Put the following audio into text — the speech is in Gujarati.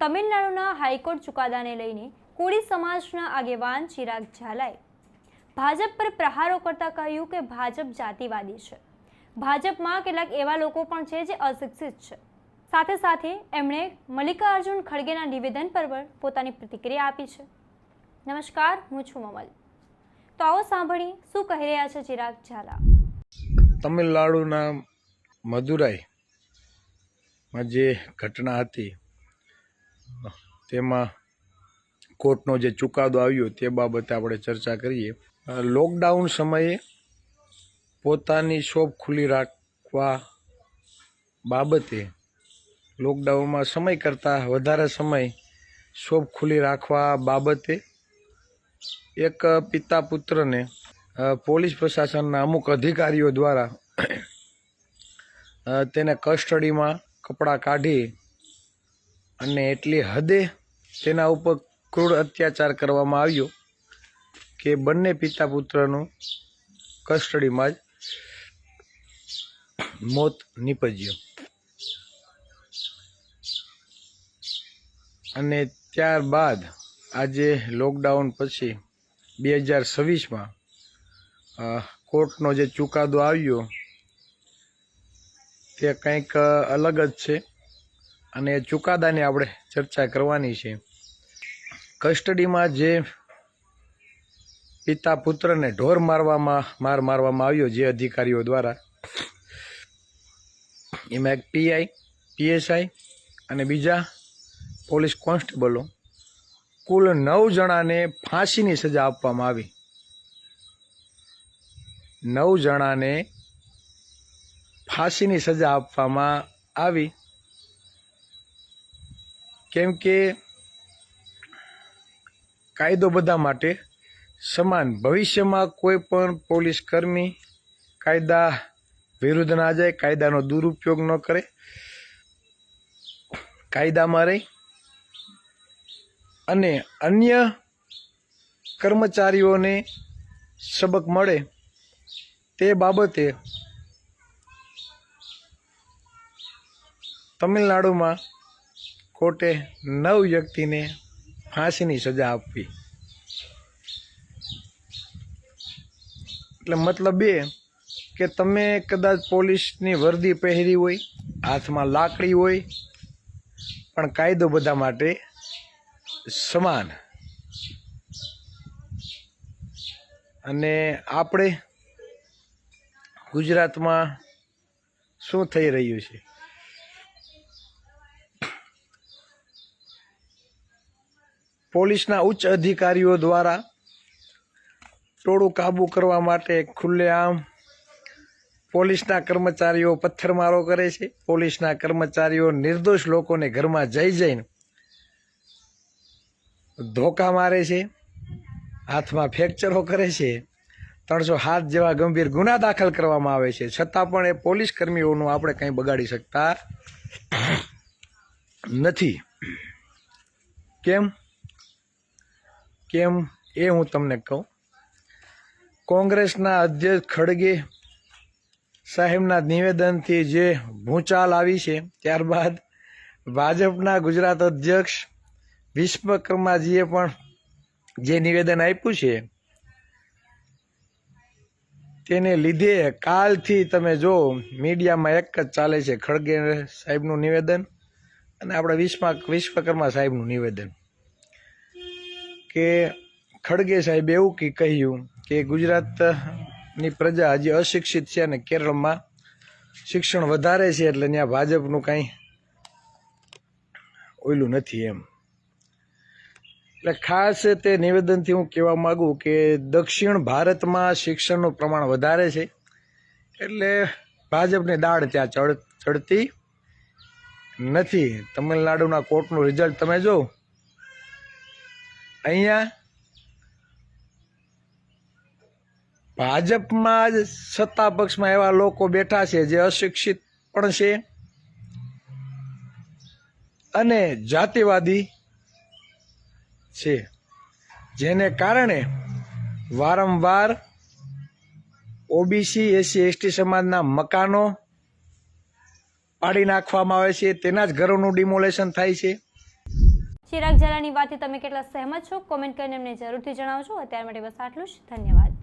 તમિલનાડુના હાઈકોર્ટ ચુકાદાને લઈને કોળી સમાજના આગેવાન ચિરાગ ઝાલાએ ભાજપ પર પ્રહારો કરતા કહ્યું કે ભાજપ જાતિવાદી છે। ભાજપમાં કેટલાક એવા લોકો પણ છે જે અશિક્ષિત છે। સાથે સાથે એમણે મલ્લિકાર્જુન ખડગેના નિવેદન પર પોતાની પ્રતિક્રિયા આપી છે। નમસ્કાર, હું છું મમલ। તો આવો સાંભળીએ શું કહી રહ્યા છે ચિરાગ ઝાલા। તમિલનાડુના મદુરાઈમાં જે ઘટના હતી તેમાં કોર્ટનો જે ચુકાદો આવ્યો તે બાબતે આપણે ચર્ચા કરીએ। લોકડાઉન સમયે પોતાની શોપ ખુલ્લી રાખવા બાબતે લોકડાઉનમાં સમય કરતાં વધારે સમય શોપ ખુલ્લી રાખવા બાબતે એક પિતા પુત્રને પોલીસ પ્રશાસનના અમુક અધિકારીઓ દ્વારા તેને કસ્ટડીમાં કપડાં કાઢી અને એટલી હદે તેના ઉપર ક્રૂર અત્યાચાર કરવામાં આવ્યો કે બંને પિતા પુત્રનું કસ્ટડીમાં જ મોત નીપજ્યું। અને ત્યારબાદ આજે લોકડાઉન પછી 2026માં કોર્ટનો જે ચુકાદો આવ્યો તે કંઈક અલગ જ છે અને એ ચુકાદાની આપણે ચર્ચા કરવાની છે। કસ્ટડીમાં જે પિતા પુત્રને ઢોર માર મારવામાં આવ્યો જે અધિકારીઓ દ્વારા, એમાં એક પીઆઈ, પીએસઆઈ અને બીજા પોલીસ કોન્સ્ટેબલો કુલ 9 જણાને ફાંસીની સજા આપવામાં આવી। 9 જણાને ફાંસીની સજા આપવામાં આવી કેમ કે કાયદો બધા માટે સમાન। ભવિષ્યમાં કોઈ પણ પોલીસ કર્મી કાયદા વિરુદ્ધ ના જાય, કાયદાનો દુરુપયોગ ન કરે, કાયદામાં રહી અને અન્ય કર્મચારીઓને સબક મળે તે બાબતે તમિલનાડુમાં કોર્ટે 9 વ્યક્તિને ફાંસીની સજા આપવી। એટલે મતલબ એ કે તમે કદાચ પોલીસની વર્દી પહેરી હોય, હાથમાં લાકડી હોય, પણ કાયદો બધા માટે સમાન। અને આપણે ગુજરાતમાં શું થઈ રહ્યું છે? પોલીસના ઉચ્ચ અધિકારીઓ દ્વારા ટોળું કાબુ કરવા માટે ખુલ્લેઆમ પોલીસના કર્મચારીઓ પથ્થરમારો કરે છે। પોલીસના કર્મચારીઓ નિર્દોષ લોકોને ઘરમાં જઈને ધોકા મારે છે, હાથમાં ફ્રેક્ચરો કરે છે, 307 જેવા ગંભીર ગુના દાખલ કરવામાં આવે છે। છતાં પણ એ પોલીસ કર્મીઓનું આપણે કંઈ બગાડી શકતા નથી। કેમ એ હું તમને કહું। કોંગ્રેસના અધ્યક્ષ ખડગે સાહેબના નિવેદનથી જે ભૂચાલ આવી છે, ત્યારબાદ ભાજપના ગુજરાત અધ્યક્ષ વિશ્વકર્માજીએ પણ જે નિવેદન આપ્યું છે તેને લીધે કાલથી તમે જો મીડિયામાં એક જ ચાલે છે, ખડગે સાહેબનું નિવેદન અને આપણે વિશ્વકર્મા સાહેબનું નિવેદન કે ખડગે સાહેબે એવું કહ્યું કે ગુજરાતની પ્રજા હજી અશિક્ષિત છે અને કેરળમાં શિક્ષણ વધારે છે એટલે ત્યાં ભાજપનું કાંઈ ઓયલું નથી એમ। એટલે ખાસ તે નિવેદનથી હું કહેવા માગું કે દક્ષિણ ભારતમાં શિક્ષણનું પ્રમાણ વધારે છે એટલે ભાજપની દાળ ત્યાં ચડતી નથી। તમિલનાડુના કોર્ટનું રિઝલ્ટ તમે જો, અહીંયા ભાજપમાં જ સત્તા પક્ષમાં એવા લોકો બેઠા છે જે અશિક્ષિત પણ છે અને જાતિવાદી છે, જેને કારણે વારંવાર ઓબીસી, એસસી, એસટી સમાજના મકાનો પાડી નાખવામાં આવે છે, તેના જ ઘરોનું ડિમોલેશન થાય છે। ચિરાગ ઝાલાની વાતથી તમે કેટલા સહેમત છો કોમેન્ટ કરીને અમને જરૂરથી જણાવજો. અત્યાર માટે બસ આટલું જ. ધન્યવાદ.